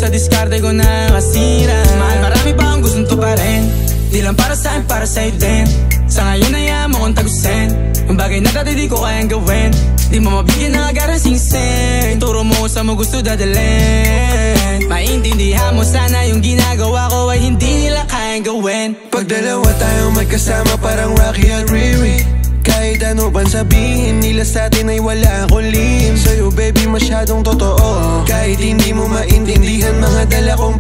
sa diskarte ko na kasira. Mahal, marami pa akong gustong tuparin, di lang para sa'kin, para sa'yo din. Sa ngayon ayaw mo kong tagusin, ang bagay na dati di ko kayang gawin. Di mo mabigyan ng agarang singsing, turo mo kung saan mo gusto dadalhin. Maintindihan mo sana yung ginagawa ko ay hindi nila kayang gawin. Pag dalawa tayong magkasama parang Rocky at Riri, kahit ano pang sabihin nila sa'tin ay wala akong lihim. Sa'yo baby masyadong totoo, kahit hindi mo maintindihan mga dala kong